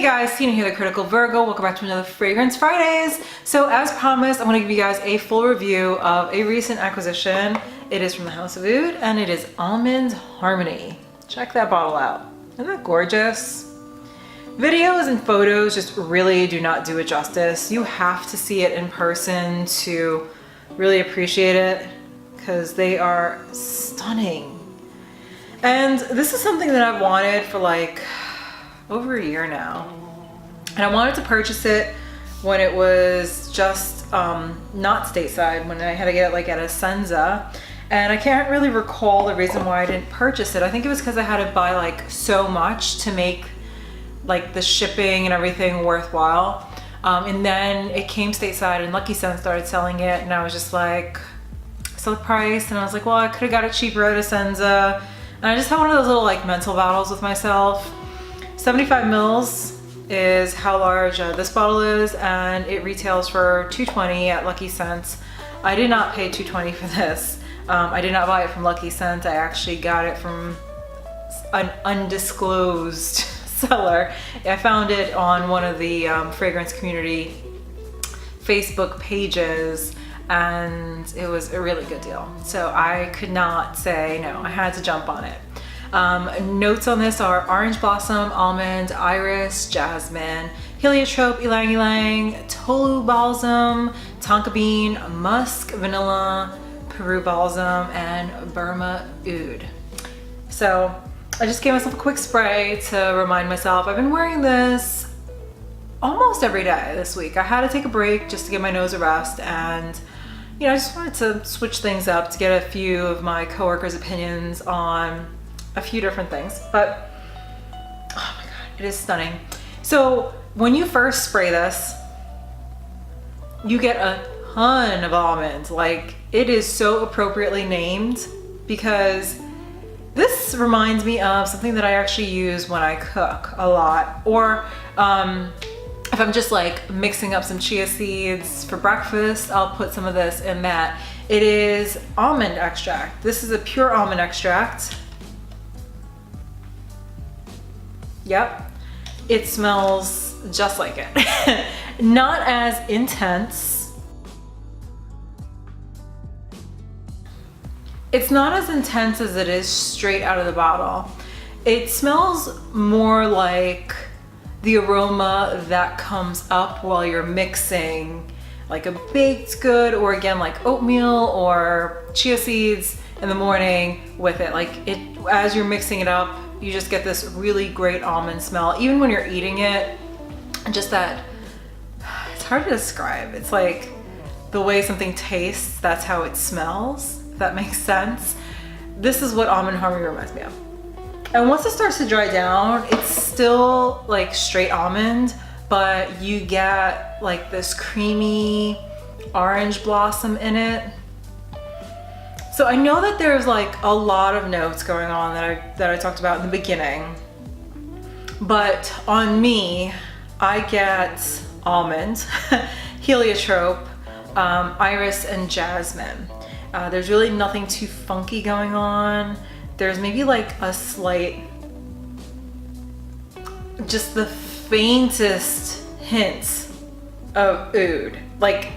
guys, Tina here, the Critical Virgo. Welcome back to another Fragrance Fridays. So as promised, I'm going to give you guys a full review of a recent acquisition. It is from the House of Oud and it is Almond Harmony. Check that bottle out. Isn't that gorgeous? Videos and photos just really do not do it justice. You have to see it in person to really appreciate it because they are stunning. And this is something that I've wanted for like over a year now. And I wanted to purchase it when it was just not stateside, when I had to get it like at a Senza. And I can't really recall the reason why I didn't purchase it. I think it was because I had to buy like so much to make like the shipping and everything worthwhile. And then it came stateside and Lucky Scent started selling it and I was just like, so the price, and I was like, well, I could have got it cheaper at a Senza. And I just had one of those little like mental battles with myself. 75 mils is how large this bottle is, and it retails for $2.20 at Lucky Scent. I did not pay $2.20 for this. I did not buy it from Lucky Scent. I actually got it from an undisclosed seller. I found it on one of the fragrance community Facebook pages, and it was a really good deal. So I could not say no. I had to jump on it. Notes on this are orange blossom, almond, iris, jasmine, heliotrope, ylang ylang, tolu balsam, tonka bean, musk, vanilla, Peru balsam, and Burma oud. So I just gave myself a quick spray to remind myself. I've been wearing this almost every day this week. I had to take a break just to give my nose a rest, and you know, I just wanted to switch things up to get a few of my coworkers' opinions on a few different things, but oh my god, it is stunning. So when you first spray this, you get a ton of almonds. Like, it is so appropriately named because this reminds me of something that I actually use when I cook a lot, or if I'm just like mixing up some chia seeds for breakfast, I'll put some of this in that. It is almond extract. This is a pure almond extract. Yep, it smells just like it. Not as intense. It's not as intense as it is straight out of the bottle. It smells more like the aroma that comes up while you're mixing like a baked good, or again like oatmeal or chia seeds in the morning with it. Like, it, as you're mixing it up, you just get this really great almond smell. Even when you're eating it, just that, it's hard to describe. It's like the way something tastes, that's how it smells, if that makes sense. This is what Almond Harmony reminds me of. And once it starts to dry down, it's still like straight almond, but you get like this creamy orange blossom in it. So I know that there's like a lot of notes going on that I talked about in the beginning, but on me, I get almond, heliotrope, iris, and jasmine. There's really nothing too funky going on. There's maybe like a slight, just the faintest hints of oud. Like,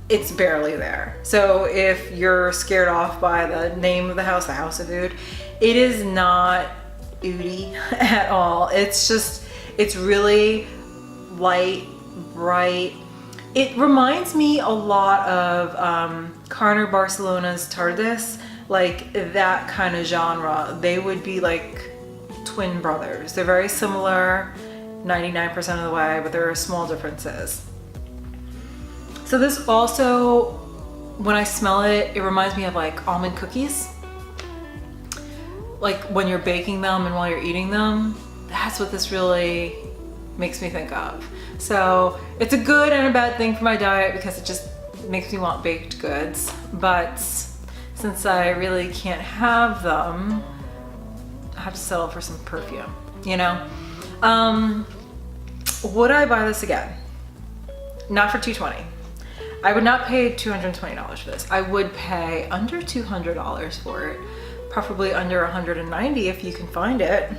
it's barely there. So if you're scared off by the name of the House of Oud, it is not oudy at all. It's just, it's really light, bright. It reminds me a lot of Carner Barcelona's Tardis, like that kind of genre. They would be like twin brothers. They're very similar 99% of the way, but there are small differences. So this also, when I smell it, it reminds me of like almond cookies. Like when you're baking them and while you're eating them, that's what this really makes me think of. So it's a good and a bad thing for my diet because it just makes me want baked goods. But since I really can't have them, I have to settle for some perfume, you know? Would I buy this again? Not for $220. I would not pay $220 for this. I would pay under $200 for it, preferably under $190 if you can find it.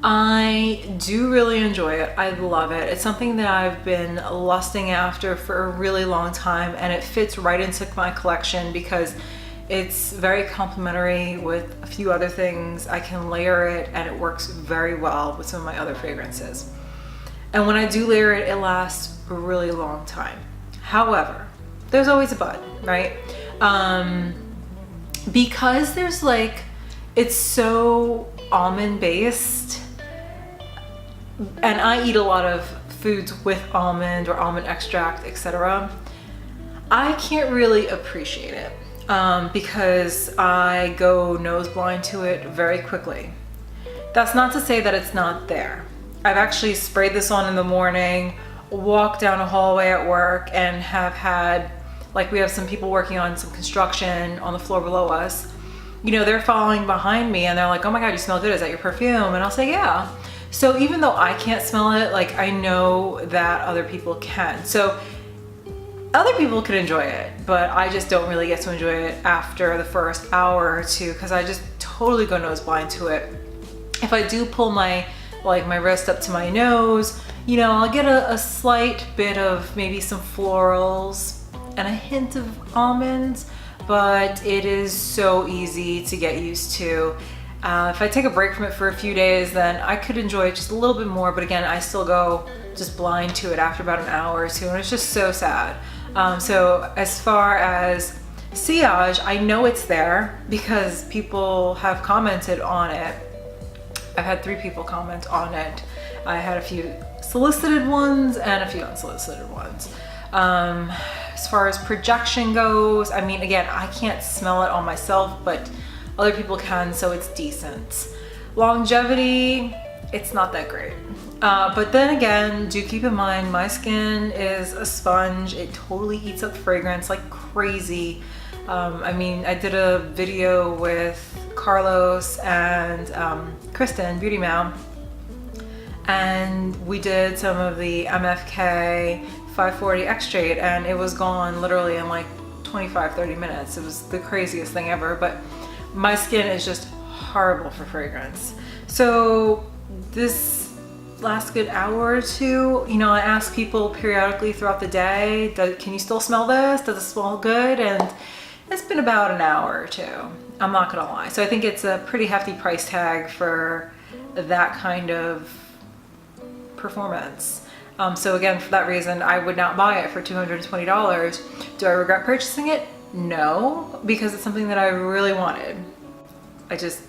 I do really enjoy it. I love it. It's something that I've been lusting after for a really long time, and it fits right into my collection because it's very complementary with a few other things. I can layer it and it works very well with some of my other fragrances. And when I do layer it, it lasts a really long time. However, there's always a but, right? Because there's like, it's so almond based, and I eat a lot of foods with almond or almond extract, etc. I can't really appreciate it because I go nose blind to it very quickly. That's not to say that it's not there. I've actually sprayed this on in the morning, walked down a hallway at work, and have had, like, we have some people working on some construction on the floor below us. You know, they're following behind me and they're like, oh my God, you smell good. Is that your perfume? And I'll say, yeah. So even though I can't smell it, like, I know that other people can. So other people can enjoy it, but I just don't really get to enjoy it after the first hour or two because I just totally go nose blind to it. If I do pull my wrist up to my nose, you know, I'll get a slight bit of maybe some florals and a hint of almonds, but it is so easy to get used to. If I take a break from it for a few days, then I could enjoy it just a little bit more, but again, I still go just blind to it after about an hour or two, and it's just so sad. So as far as sillage, I know it's there because people have commented on it. I've had 3 people comment on it. I had a few solicited ones and a few unsolicited ones. As far as projection goes, I mean, again, I can't smell it on myself, but other people can, so it's decent. Longevity, it's not that great. But then again, do keep in mind, my skin is a sponge. It totally eats up fragrance like crazy. I mean, I did a video with Carlos and Kristen, Beauty Mom, and we did some of the MFK 540 extract, and it was gone literally in like 25-30 minutes. It was the craziest thing ever, but my skin is just horrible for fragrance. So this last good hour or two, you know, I ask people periodically throughout the day, can you still smell this? Does it smell good? And it's been about an hour or two, I'm not gonna lie. So I think it's a pretty hefty price tag for that kind of performance. So again, for that reason, I would not buy it for $220. Do I regret purchasing it? No, because it's something that I really wanted. I just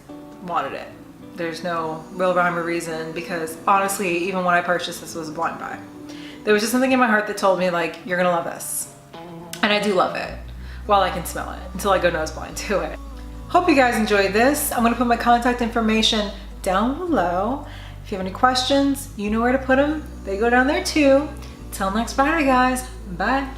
wanted it. There's no real rhyme or reason, because honestly, even when I purchased this, was a blind buy. There was just something in my heart that told me, like, you're gonna love this. And I do love it, while I can smell it, until I go nose blind to it. Hope you guys enjoyed this. I'm gonna put my contact information down below. If you have any questions, you know where to put them. They go down there too. Till next Friday, guys. Bye.